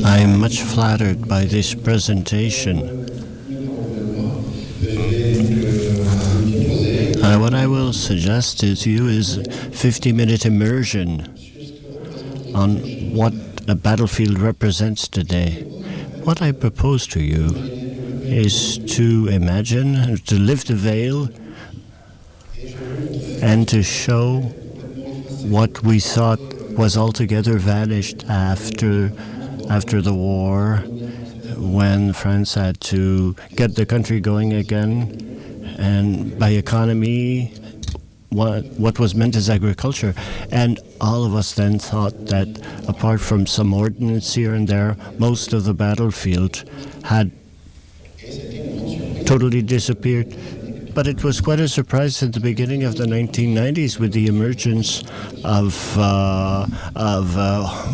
I'm much flattered by this presentation. What I will suggest to you is a 50-minute immersion on what a battlefield represents today. What I propose to you is to imagine, to lift the veil, and to show what we thought was altogether vanished after the war, when France had to get the country going again. And by economy, what was meant as agriculture. And all of us then thought that apart from some ordnance here and there, most of the battlefield had totally disappeared. But it was quite a surprise at the beginning of the 1990s with the emergence of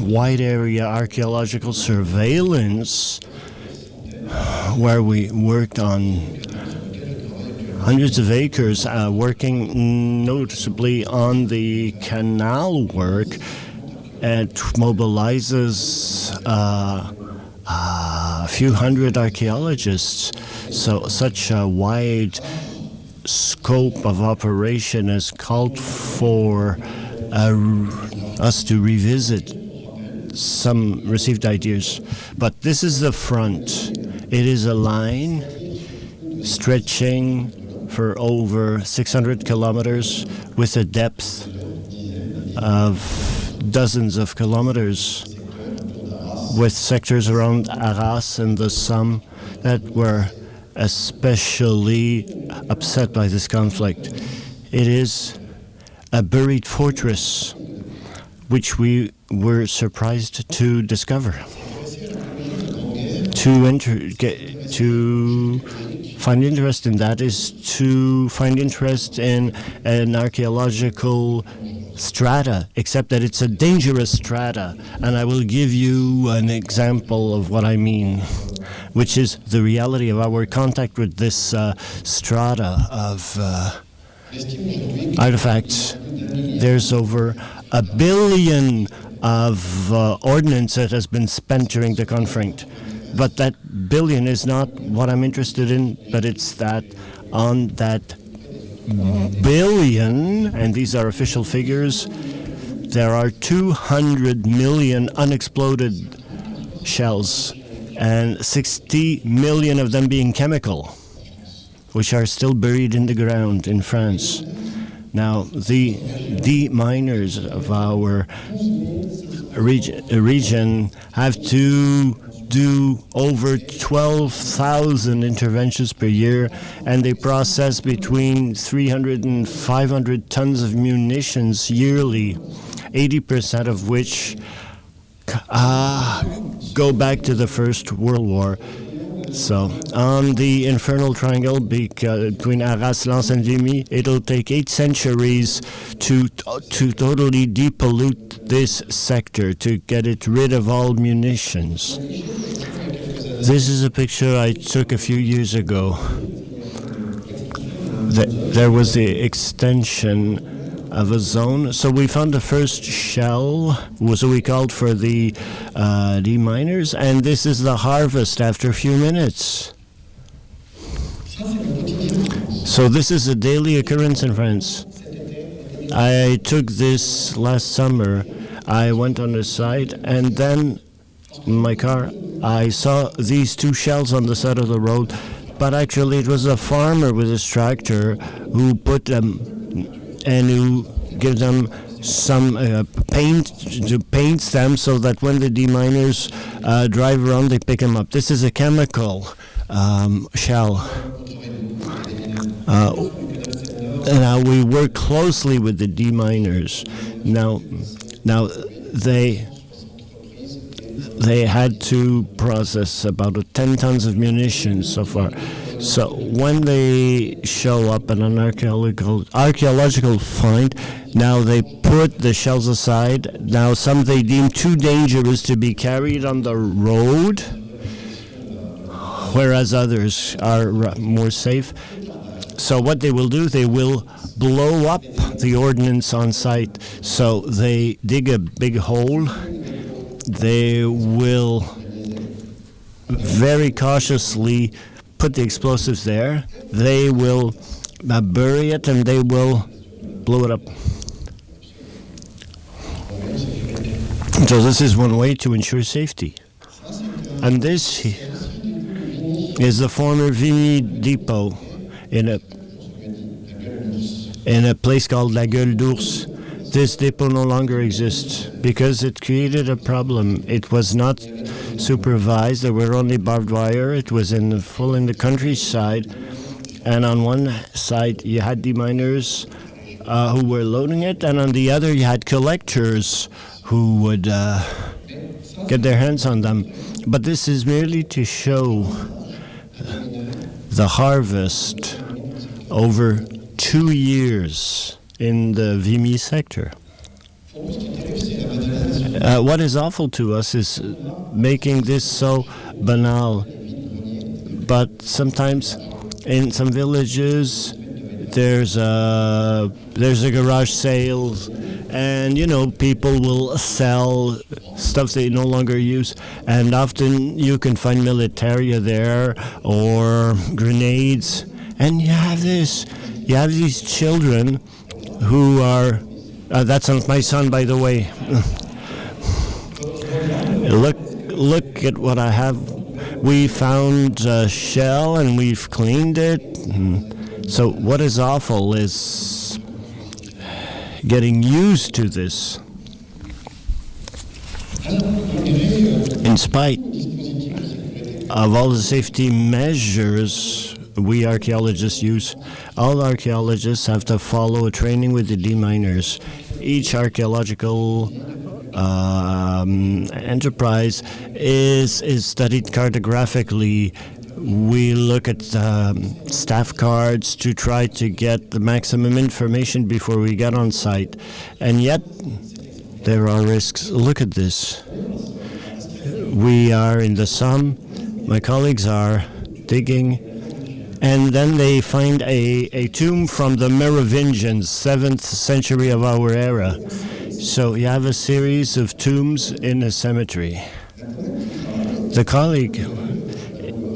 wide area archaeological surveillance, where we worked on hundreds of acres, working noticeably on the canal work. It mobilizes a few hundred archaeologists. So such a wide scope of operation has called for us to revisit some received ideas. But this is the front. It is a line stretching for over 600 kilometers with a depth of dozens of kilometers, with sectors around Arras and the Somme that were especially upset by this conflict. It is a buried fortress, which we were surprised to discover. To find interest in that is to find interest in an archaeological strata, except that it's a dangerous strata. And I will give you an example of what I mean, which is the reality of our contact with this strata of artifacts. There's over 1 billion of ordnance that has been spent during the conflict. But that billion is not what I'm interested in, but it's that on that billion, and these are official figures, there are 200 million unexploded shells, and 60 million of them being chemical, which are still buried in the ground in France. Now, the miners of our region have to do over 12,000 interventions per year, and they process between 300 and 500 tons of munitions yearly, 80% of which go back to the First World War. So on the infernal triangle between Arras, Lens, and Vimy, it'll take 8 centuries to totally depollute this sector, to get it rid of all munitions. This is a picture I took a few years ago. There was the extension of a zone. So we found the first shell, so we called for the miners, and this is the harvest after a few minutes. So this is a daily occurrence in France. I took this last summer. I went on the site, and then in my car, I saw these 2 shells on the side of the road, but actually it was a farmer with his tractor who put them and who gives them some paints them so that when the deminers drive around, they pick them up. This is a chemical shell. Now we work closely with the deminers. Now they had to process about 10 tons of munitions so far. So when they show up in an archaeological find, now they put the shells aside. Now some they deem too dangerous to be carried on the road, whereas others are more safe. So what they will do, they will blow up the ordnance on site. So they dig a big hole. They will very cautiously put the explosives there. They will bury it and they will blow it up. So this is one way to ensure safety. And this is the former Vimy depot in a place called La Gueule d'Ours. This depot no longer exists because it created a problem. It was not supervised. There were only barbed wire. It was in the countryside. And on one side, you had deminers who were loading it, and on the other, you had collectors who would get their hands on them. But this is merely to show the harvest over 2 years in the Vimy sector. What is awful to us is making this so banal. But sometimes in some villages, there's a garage sale, and people will sell stuff they no longer use, and often you can find militaria there or grenades, and you have these children who are that's not my son, by the way. Look at what I have. We found a shell and we've cleaned it. So what is awful is getting used to this. In spite of all the safety measures we archaeologists use, all archaeologists have to follow a training with the deminers. Each archaeological enterprise is studied cartographically. We look at staff cards to try to get the maximum information before we get on site. And yet, there are risks. Look at this. We are in the Somme. My colleagues are digging, and then they find a tomb from the Merovingians, 7th century of our era. So you have a series of tombs in a cemetery. The colleague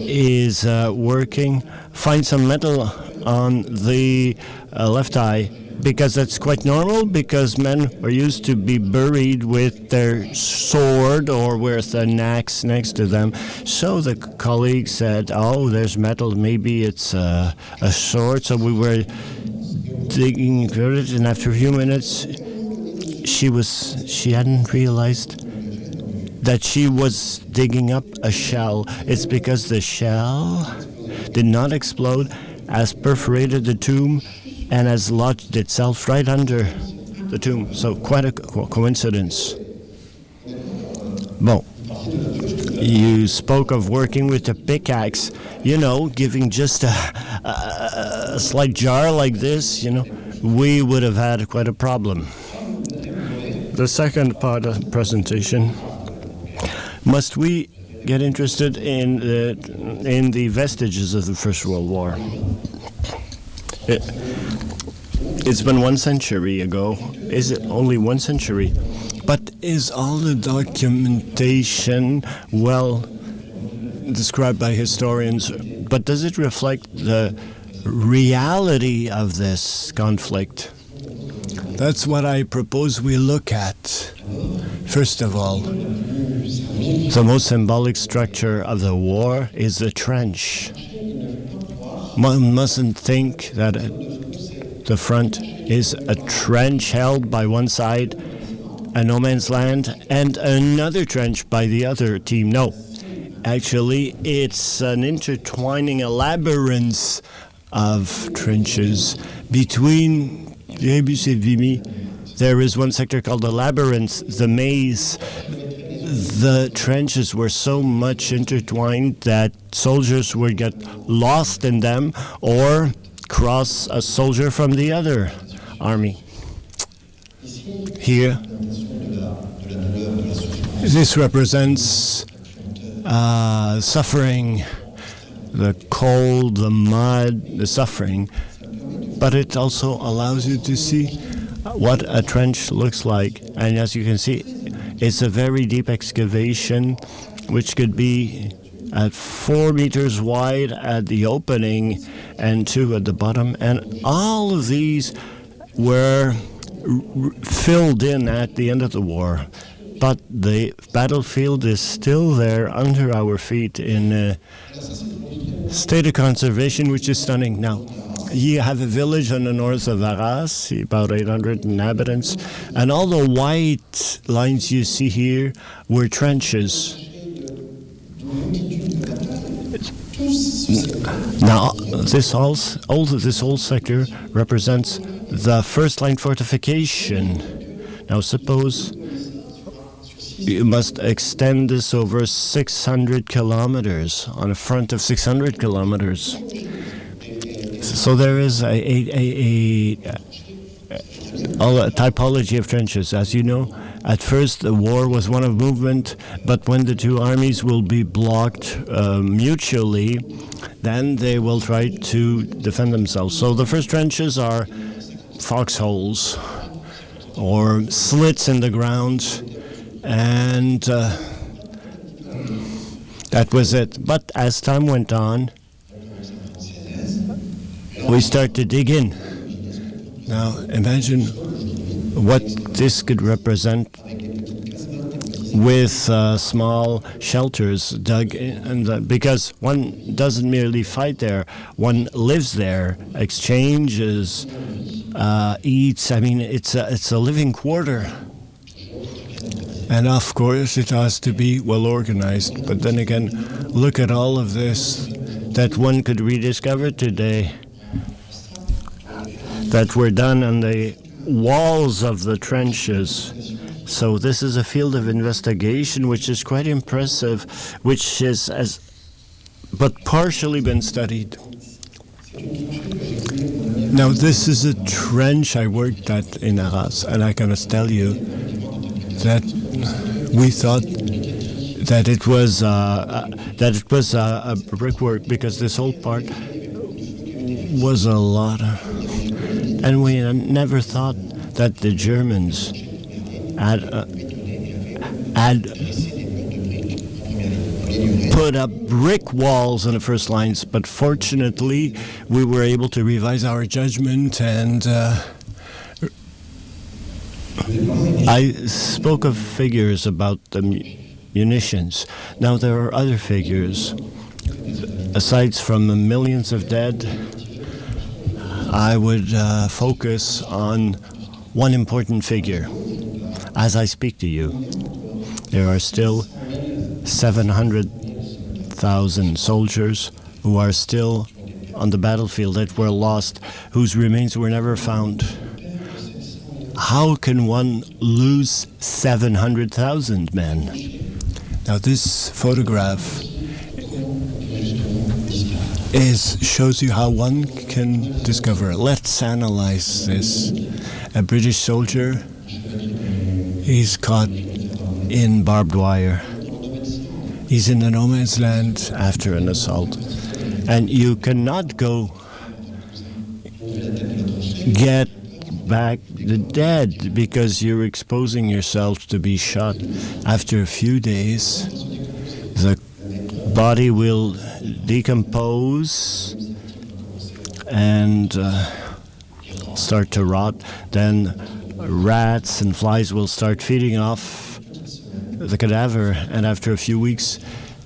is working, find some metal on the left eye, because that's quite normal, because men were used to be buried with their sword or with an axe next to them. So the colleague said, oh, there's metal, maybe it's a sword. So we were digging for it, and after a few minutes, she hadn't realized that she was digging up a shell. It's because the shell did not explode, has perforated the tomb, and has lodged itself right under the tomb. So quite a coincidence. Bon, you spoke of working with a pickaxe, giving just a slight jar like this, we would have had quite a problem. The second part of the presentation, must we get interested in the vestiges of the First World War? It's been 1 century ago. Is it only 1 century? But is all the documentation well described by historians? But does it reflect the reality of this conflict? That's what I propose we look at. First of all, the most symbolic structure of the war is the trench. One mustn't think that the front is a trench held by one side, a no man's land, and another trench by the other team. No, actually, it's an intertwining, a labyrinth of trenches. Between Rébus and Vimy, there is one sector called the labyrinth, the maze. The trenches were so much intertwined that soldiers would get lost in them or cross a soldier from the other army. Here, this represents suffering, the cold, the mud, the suffering, but it also allows you to see what a trench looks like. And as you can see, it's a very deep excavation, which could be at 4 meters wide at the opening and 2 at the bottom. And all of these were filled in at the end of the war. But the battlefield is still there under our feet in a state of conservation, which is stunning. Now, you have a village on the north of Arras, about 800 inhabitants, and all the white lines you see here were trenches. Now, this whole sector represents the first line fortification. Now, suppose you must extend this over 600 kilometers, on a front of 600 kilometers. So there is a typology of trenches. As you know, at first the war was one of movement, but when the two armies will be blocked mutually, then they will try to defend themselves. So the first trenches are foxholes or slits in the ground, and that was it. But as time went on, we start to dig in. Now imagine what this could represent with small shelters dug in, and because one doesn't merely fight there, one lives there, exchanges, eats. I mean, it's a living quarter. And of course, it has to be well organized. But then again, look at all of this that one could rediscover today, that were done on the walls of the trenches. So this is a field of investigation which is quite impressive, which has but partially been studied. Now this is a trench I worked at in Arras, and I can tell you that we thought that it was a brickwork, because this whole part was a lot of, and we never thought that the Germans had put up brick walls on the first lines, but fortunately we were able to revise our judgment, and I spoke of figures about the munitions. Now there are other figures. Aside from the millions of dead, I would focus on one important figure. As I speak to you, there are still 700,000 soldiers who are still on the battlefield that were lost, whose remains were never found. How can one lose 700,000 men? Now this photograph shows you how one can discover. Let's analyze this. A British soldier, he's caught in barbed wire. He's in the no man's land after an assault. And you cannot go get back the dead because you're exposing yourself to be shot. After a few days, the body will decompose and start to rot. Then rats and flies will start feeding off the cadaver, and after a few weeks,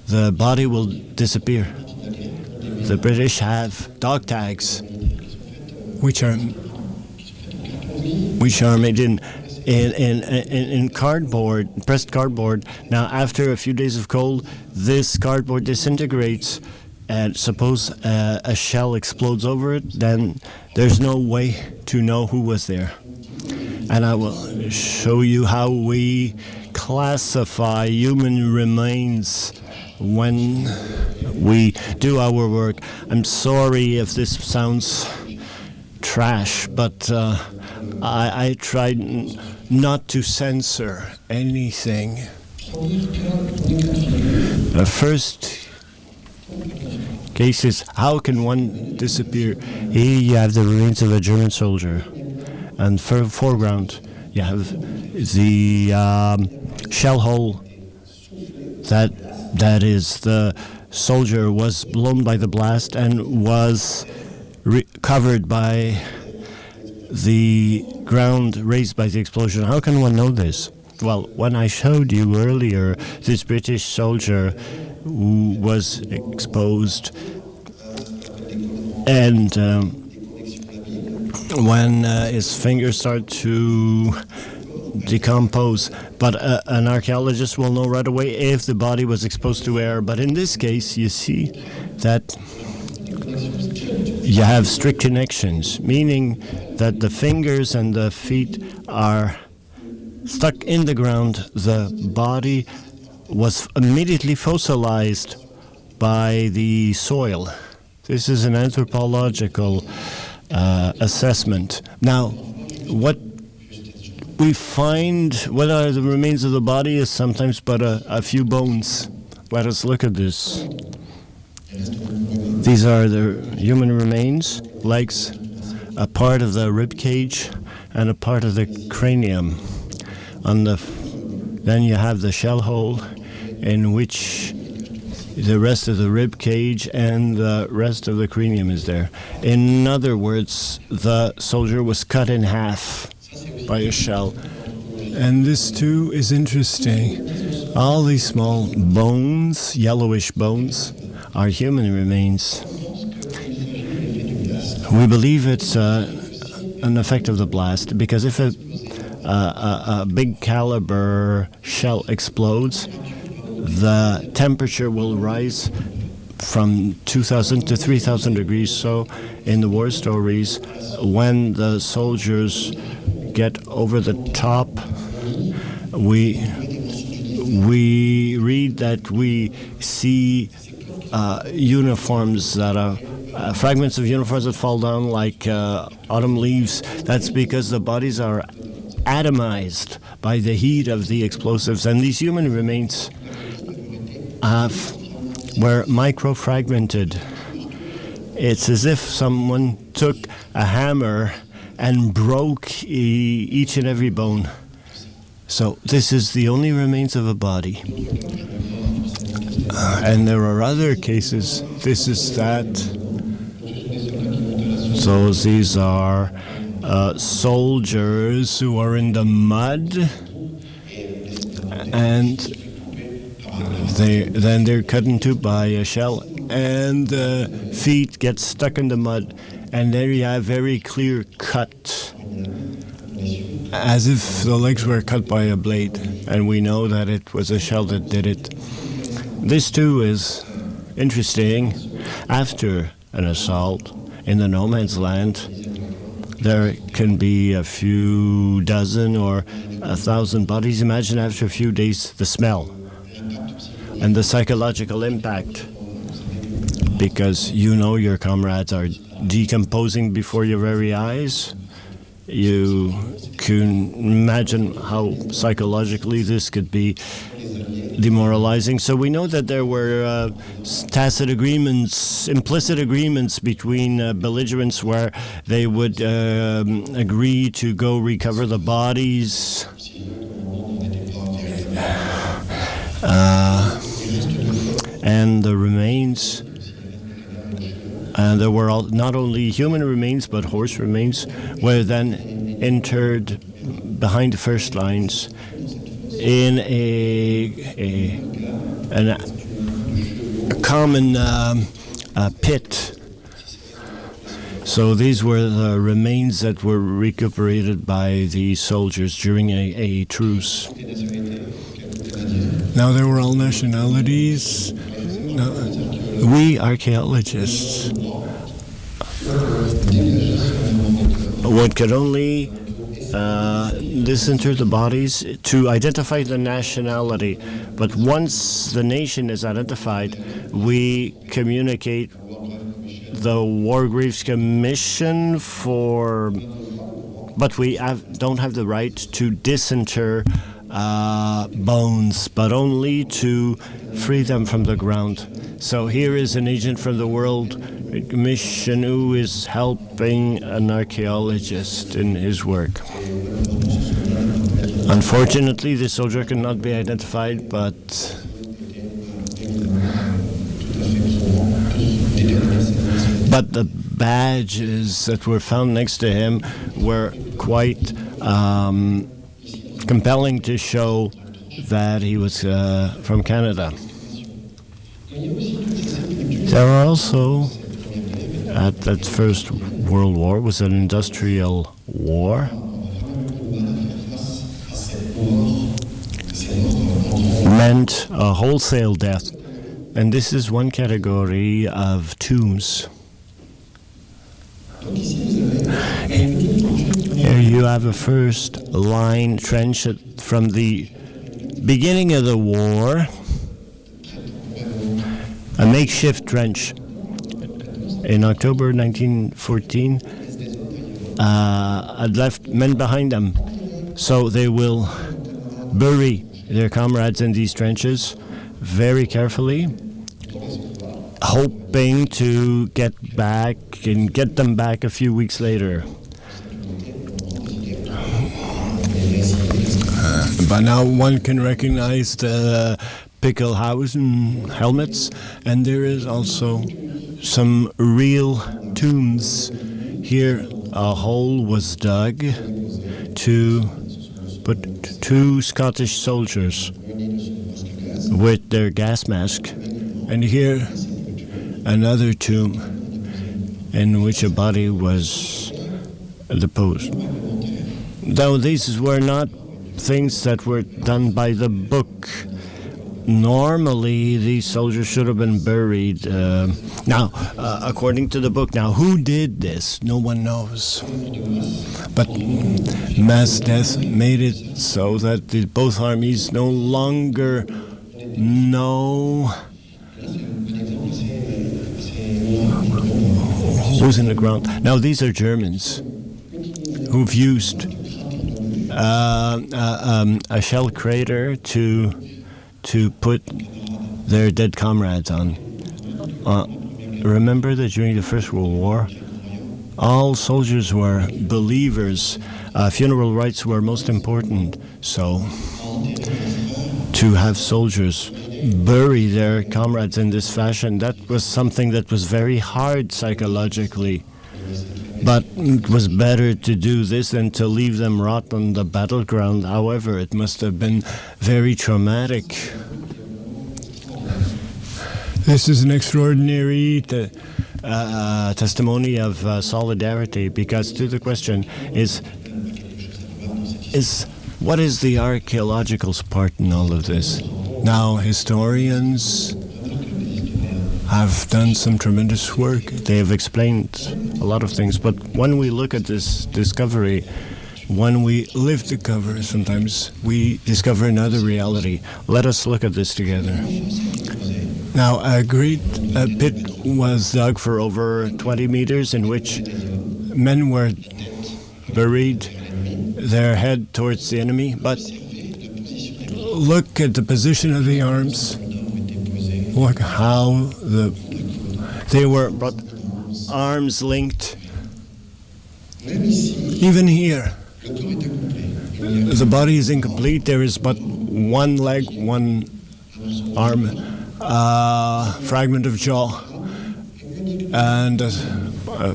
the body will disappear. The British have dog tags, which are made in cardboard, pressed cardboard. Now, after a few days of cold, this cardboard disintegrates, and suppose a shell explodes over it, then there's no way to know who was there. And I will show you how we classify human remains when we do our work. I'm sorry if this sounds trash, but I tried not to censor anything. The first case is, how can one disappear? Here you have the remains of a German soldier, and foreground you have the shell hole that is the soldier was blown by the blast and was covered by the ground raised by the explosion. How can one know this? Well, when I showed you earlier this British soldier who was exposed, and when his fingers start to decompose, but an archaeologist will know right away if the body was exposed to air. But in this case, you see that you have strict connections, meaning that the fingers and the feet are stuck in the ground. The body was immediately fossilized by the soil. This is an anthropological assessment. Now, what we find, what are the remains of the body, is sometimes but a few bones. Let us look at this. These are the human remains, legs, a part of the rib cage, and a part of the cranium. Then you have the shell hole, in which the rest of the rib cage and the rest of the cranium is there. In other words, the soldier was cut in half by a shell. And this too is interesting. All these small bones, yellowish bones, are human remains. We believe it's an effect of the blast, because if a big caliber shell explodes, the temperature will rise from 2,000 to 3,000 degrees. So in the war stories, when the soldiers get over the top, we read that we see uniforms that are fragments of uniforms that fall down like autumn leaves. That's because the bodies are atomized by the heat of the explosives, and these human remains were microfragmented. It's as if someone took a hammer and broke each and every bone. So this is the only remains of a body. And there are other cases. This is that. So these are soldiers who are in the mud, and they're cut in two by a shell, and the feet get stuck in the mud, and there you have very clear cut, as if the legs were cut by a blade, and we know that it was a shell that did it. This too is interesting. After an assault in the no man's land, there can be a few dozen or 1,000 bodies. Imagine after a few days the smell and the psychological impact, because you know your comrades are decomposing before your very eyes. You can imagine how psychologically this could be demoralizing. So we know that there were tacit agreements, implicit agreements between belligerents where they would agree to go recover the bodies. And the remains. And there were not only human remains, but horse remains were then interred behind the first lines in a common pit. So these were the remains that were recuperated by the soldiers during a truce. Now there were all nationalities. We archaeologists one could only disinter the bodies to identify the nationality. But once the nation is identified, we communicate the War Graves Commission but we don't have the right to disinter bones, but only to free them from the ground. So here is an agent from the World Commission who is helping an archaeologist in his work. Unfortunately, the soldier cannot be identified, but but the badges that were found next to him were quite compelling to show that he was from Canada. There are also, at that First World War, was an industrial war. Meant a wholesale death. And this is one category of tombs. Here you have a first line trench from the beginning of the war, a makeshift trench. In October 1914, had left men behind them, so they will bury their comrades in these trenches very carefully, hoping to get back and get them back a few weeks later. But now one can recognize the Pickelhausen helmets, and there is also some real tombs. Here a hole was dug to put 2 Scottish soldiers with their gas mask, and here another tomb in which a body was deposed. Though these were not things that were done by the book. Normally, these soldiers should have been buried. According to the book. Now, who did this? No one knows. But mass death made it so that both armies no longer know who's in the ground. Now, these are Germans who've used a shell crater to put their dead comrades on. Remember that during the First World War, all soldiers were believers. Funeral rites were most important. So to have soldiers bury their comrades in this fashion, that was something that was very hard psychologically. But it was better to do this than to leave them rot on the battleground. However, it must have been very traumatic. This is an extraordinary testimony of solidarity, because to the question is what is the archaeological part in all of this? Now, historians have done some tremendous work. They have explained a lot of things, but when we look at this discovery, when we live to cover, sometimes we discover another reality. Let us look at this together. Now, a great pit was dug for over 20 meters in which men were buried, their head towards the enemy, but look at the position of the arms. Look how they were brought, arms linked. Even here, the body is incomplete. There is but one leg, one arm, fragment of jaw, and a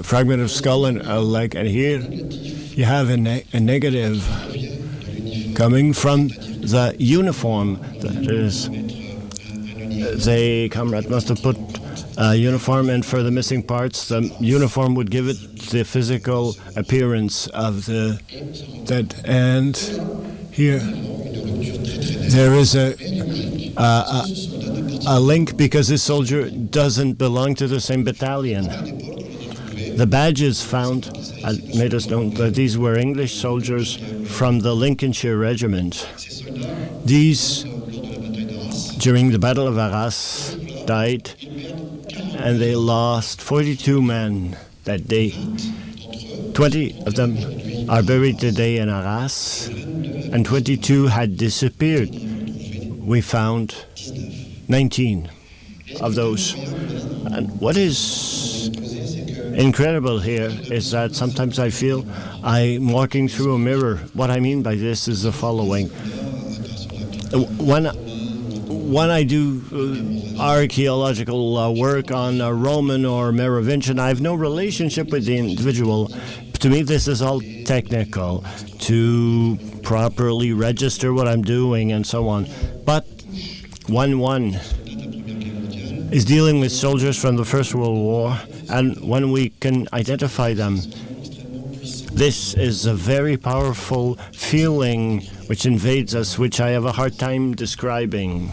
fragment of skull and a leg. And here you have a negative coming from the uniform. That is, the comrade must have put a uniform, and for the missing parts, the uniform would give it the physical appearance of the dead. And here there is a link, because this soldier doesn't belong to the same battalion. The badges found made us know that these were English soldiers from the Lincolnshire Regiment. These, during the Battle of Arras, died, and they lost 42 men that day. 20 of them are buried today in Arras, and 22 had disappeared. We found 19 of those. And what is incredible here is that sometimes I feel I'm walking through a mirror. What I mean by this is the following. when I do archaeological work on Roman or Merovingian, I have no relationship with the individual. To me, this is all technical to properly register what I'm doing and so on. But one is dealing with soldiers from the First World War, and when we can identify them, this is a very powerful feeling which invades us, which I have a hard time describing.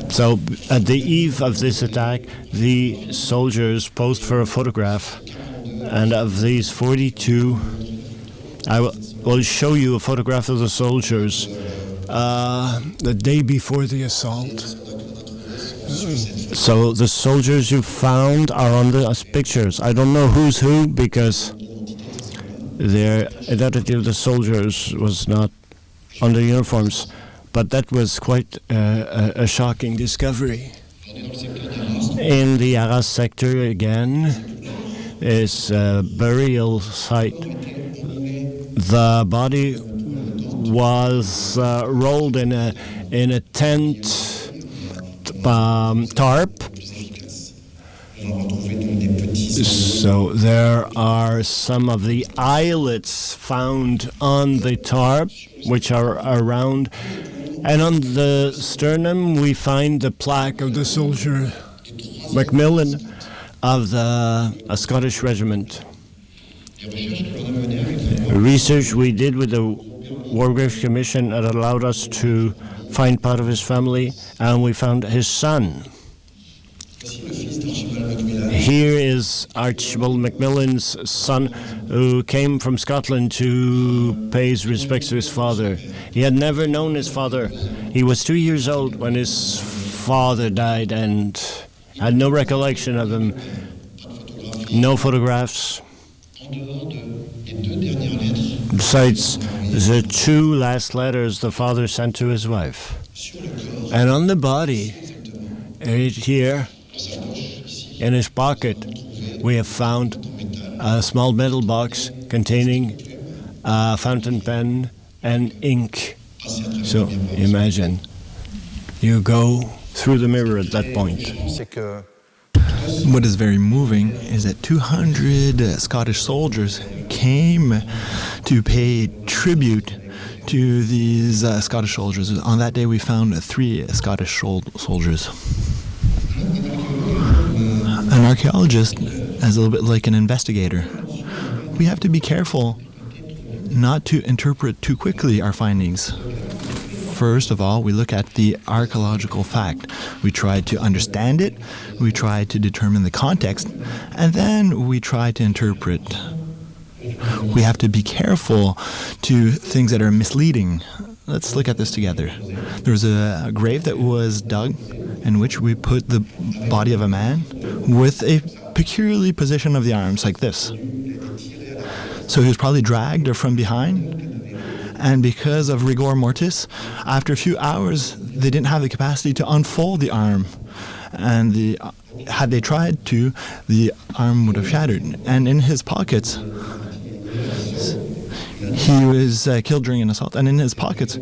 So at the eve of this attack, the soldiers posed for a photograph, and of these 42, I will show you a photograph of the soldiers the day before the assault. So the soldiers you found are on the pictures. I don't know who's who because their identity of the soldiers was not on the uniforms, but that was quite a shocking discovery. In the Arras sector again is a burial site. The body was rolled in a tent tarp. So there are some of the eyelets found on the tarp, which are around. And on the sternum, we find the plaque of the soldier Macmillan of the Scottish regiment. Research we did with the War Graves Commission that allowed us to find part of his family, and we found his son. Here is Archibald Macmillan's son, who came from Scotland to pay his respects to his father. He had never known his father. He was 2 years old when his father died and had no recollection of him. No photographs. Besides the two last letters the father sent to his wife. And on the body, right here, in his pocket, we have found a small metal box containing a fountain pen and ink. So imagine, you go through the mirror at that point. What is very moving is that 200 Scottish soldiers came to pay tribute to these Scottish soldiers. On that day, we found 3 Scottish soldiers. An archaeologist is a little bit like an investigator. We have to be careful not to interpret too quickly our findings. First of all, we look at the archaeological fact. We try to understand it, we try to determine the context, and then we try to interpret. We have to be careful to things that are misleading. Let's look at this together. There was a grave that was dug in which we put the body of a man with a peculiar position of the arms, like this. So he was probably dragged from behind, and because of rigor mortis, after a few hours, they didn't have the capacity to unfold the arm. And had they tried to, the arm would have shattered. And in his pockets, he was killed during an assault, and in his pockets,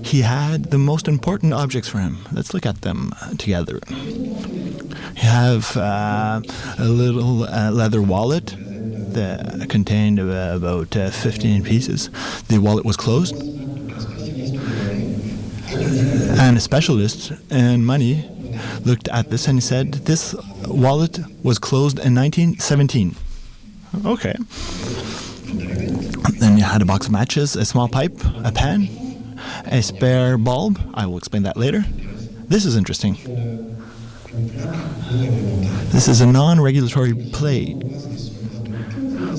he had the most important objects for him. Let's look at them together. You have a little leather wallet that contained about 15 pieces. The wallet was closed, and a specialist in money looked at this and he said, this wallet was closed in 1917. Okay. Then you had a box of matches, a small pipe, a pen, a spare bulb. I will explain that later. This is interesting. This is a non-regulatory plate.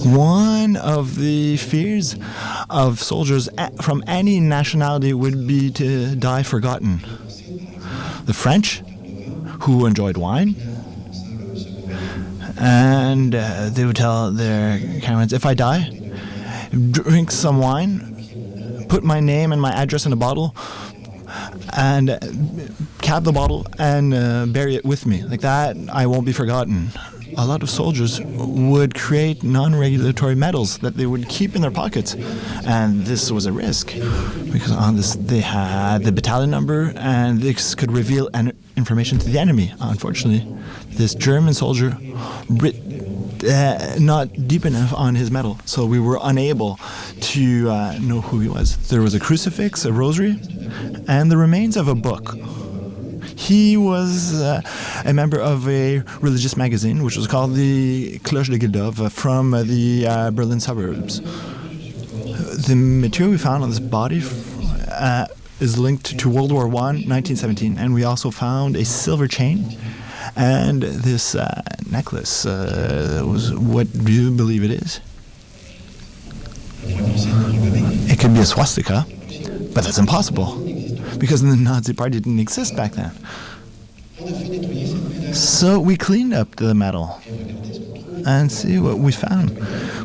One of the fears of soldiers from any nationality would be to die forgotten. The French, who enjoyed wine, and they would tell their comrades, if I die, drink some wine, put my name and my address in a bottle, and cap the bottle and bury it with me. Like that, I won't be forgotten. a lot of soldiers would create non-regulatory metals that they would keep in their pockets. And this was a risk because on this they had the battalion number and this could reveal information to the enemy. Unfortunately, this German soldier not deep enough on his medal, so we were unable to know who he was. There was a crucifix, a rosary, and the remains of a book. He was a member of a religious magazine, which was called the Cloche de Guildove, from the Berlin suburbs. The material we found on this body is linked to World War I, 1917, and we also found a silver chain and this necklace. What do you believe it is? It could be a swastika, but that's impossible, because the Nazi Party didn't exist back then. So we cleaned up the metal and see what we found.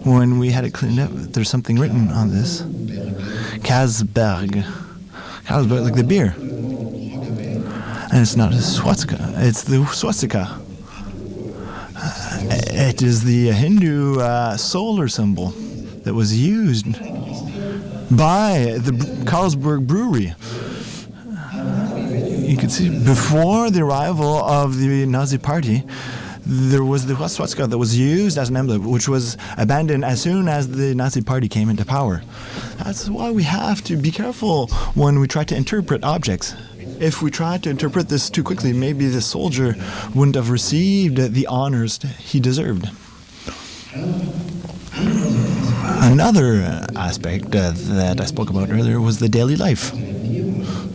When we had it cleaned up, there's something written on this. Kasberg. Kasberg, like the beer. And it's not a swastika, it's the swastika. It is the Hindu solar symbol that was used by the Carlsberg Brewery. You can see before the arrival of the Nazi Party, there was the swastika that was used as an emblem, which was abandoned as soon as the Nazi Party came into power. That's why we have to be careful when we try to interpret objects. If we tried to interpret this too quickly, maybe the soldier wouldn't have received the honors he deserved. Another aspect that I spoke about earlier was the daily life.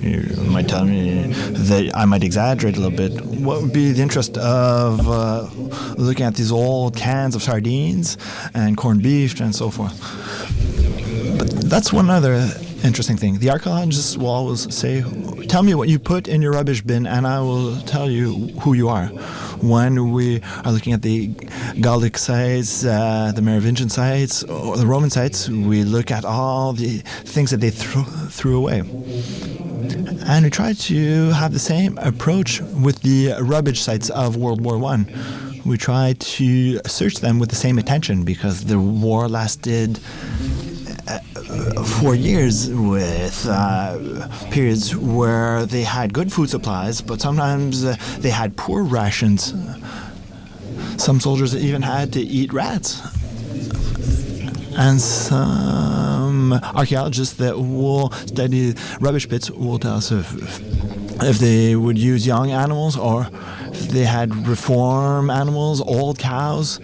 You might tell me that I might exaggerate a little bit. What would be the interest of looking at these old cans of sardines and corned beef and so forth? But that's one other interesting thing. The archaeologists will always say, tell me what you put in your rubbish bin and I will tell you who you are. When we are looking at the Gallic sites, the Merovingian sites, or the Roman sites, we look at all the things that they threw away. And we try to have the same approach with the rubbish sites of World War I. We try to search them with the same attention because the war lasted 4 years, with periods where they had good food supplies, but sometimes they had poor rations. Some soldiers even had to eat rats. And some archaeologists that will study rubbish pits will tell us if they would use young animals or if they had reform animals, old cows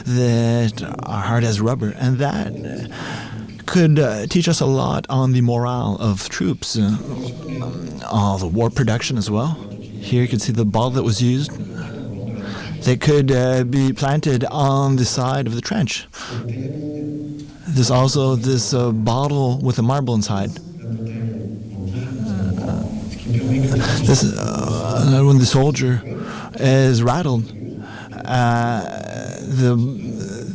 that are hard as rubber. And that could teach us a lot on the morale of troops, all the war production as well. Here you can see the bottle that was used. They could be planted on the side of the trench. There's also this bottle with a marble inside. This when the soldier is rattled,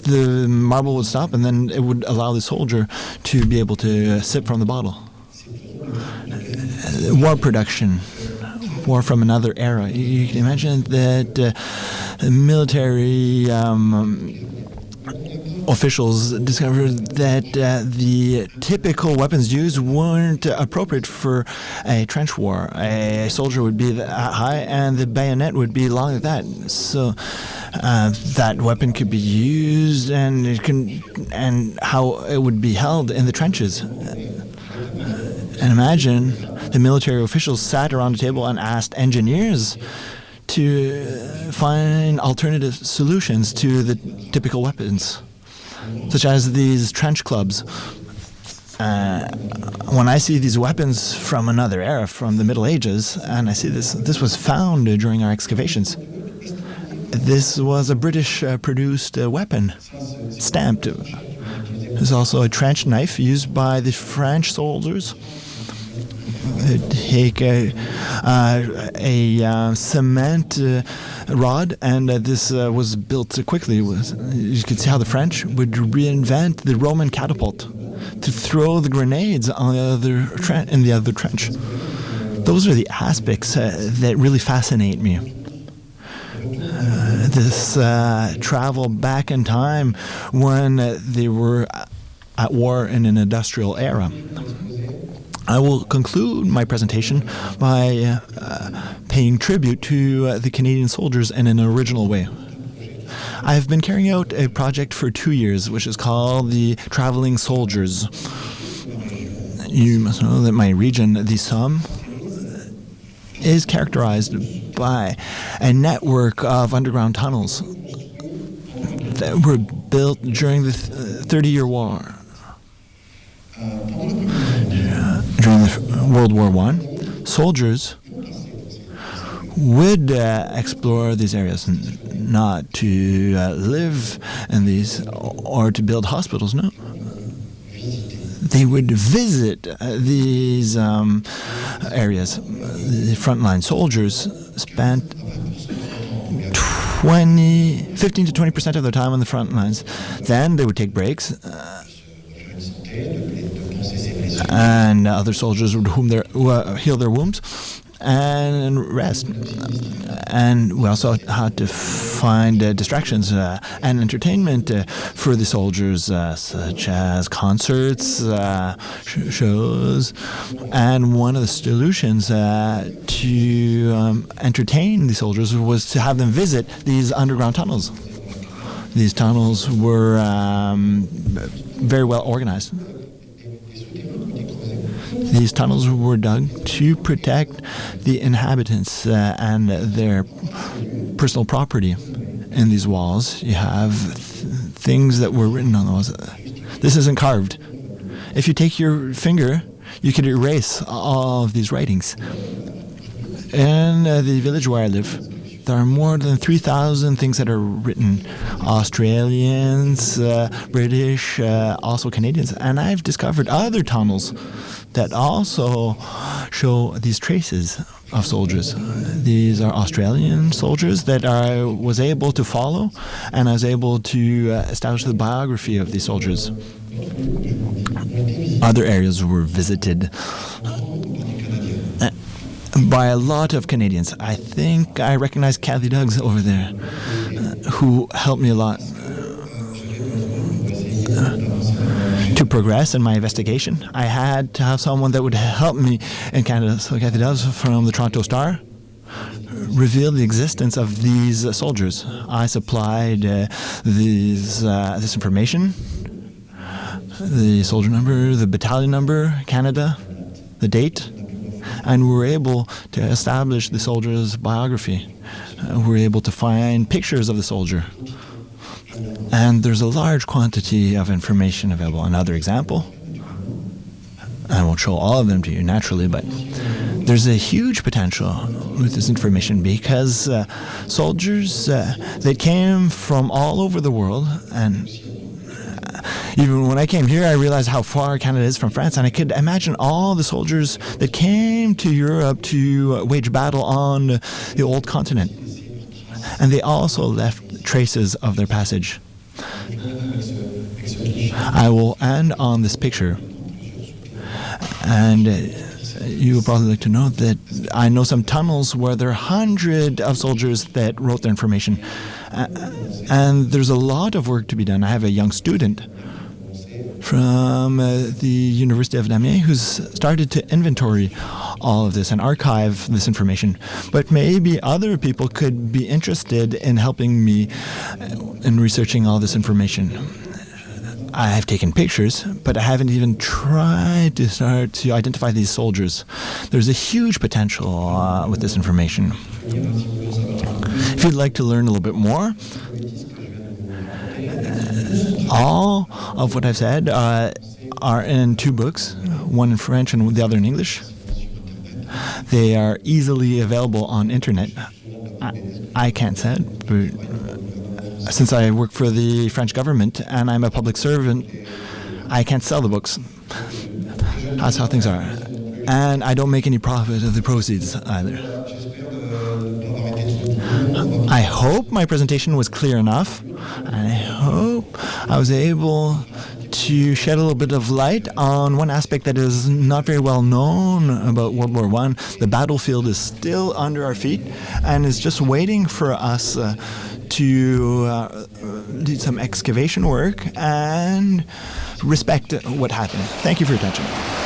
the marble would stop, and then it would allow the soldier to be able to sip from the bottle. War production, war from another era. You can imagine that military officials discovered that the typical weapons used weren't appropriate for a trench war. A soldier would be high and the bayonet would be long like that. So that weapon could be used and how it would be held in the trenches. And imagine the military officials sat around the table and asked engineers to find alternative solutions to the typical weapons, such as these trench clubs. When I see these weapons from another era, from the Middle Ages, and I see this was found during our excavations. This was a British-produced weapon, stamped. There's also a trench knife used by the French soldiers. They'd take a cement rod, and this was built quickly. You could see how the French would reinvent the Roman catapult to throw the grenades on in the other trench. Those are the aspects that really fascinate me. this travel back in time when they were at war in an industrial era. I will conclude my presentation by paying tribute to the Canadian soldiers in an original way. I've been carrying out a project for 2 years, which is called the Traveling Soldiers. You must know that my region, the Somme, is characterized by a network of underground tunnels that were built during the 30-year war. During the World War I, soldiers would explore these areas, not to live in these or to build hospitals, no. They would visit these areas. The frontline soldiers spent 15 to 20% of their time on the front lines. Then they would take breaks, and other soldiers would heal their wounds and rest. And we also had to find distractions and entertainment for the soldiers, such as concerts, shows. And one of the solutions to entertain the soldiers was to have them visit these underground tunnels. These tunnels were very well organized. These tunnels were dug to protect the inhabitants and their personal property. In these walls, you have things that were written on the walls. This isn't carved. If you take your finger, you could erase all of these writings. In the village where I live, there are more than 3,000 things that are written. Australians, British, also Canadians. And I've discovered other tunnels that also show these traces of soldiers. These are Australian soldiers that I was able to follow, and I was able to establish the biography of these soldiers. Other areas were visited by a lot of Canadians. I think I recognize Kathy Duggs over there, who helped me a lot to progress in my investigation. I had to have someone that would help me in Canada. So Kathy Duggs from the Toronto Star revealed the existence of these soldiers. I supplied this information, the soldier number, the battalion number, Canada, the date, and we were able to establish the soldier's biography. We were able to find pictures of the soldier. And there's a large quantity of information available. Another example, I won't show all of them to you naturally, but there's a huge potential with this information because soldiers that came from all over the world, and even when I came here, I realized how far Canada is from France, and I could imagine all the soldiers that came to Europe to wage battle on the old continent. And they also left traces of their passage. I will end on this picture. And you would probably like to know that I know some tunnels where there are hundreds of soldiers that wrote their information. And there's a lot of work to be done. I have a young student from the University of Amiens who's started to inventory all of this and archive this information. But maybe other people could be interested in helping me in researching all this information. I have taken pictures, but I haven't even tried to start to identify these soldiers. There's a huge potential with this information. If you'd like to learn a little bit more, all of what I've said are in 2 books, one in French and the other in English. They are easily available on internet. I can't say it, but since I work for the French government and I'm a public servant, I can't sell the books. That's how things are. And I don't make any profit of the proceeds either. I hope my presentation was clear enough, and I hope I was able to shed a little bit of light on one aspect that is not very well known about World War I. The battlefield is still under our feet and is just waiting for us to do some excavation work and respect what happened. Thank you for your attention.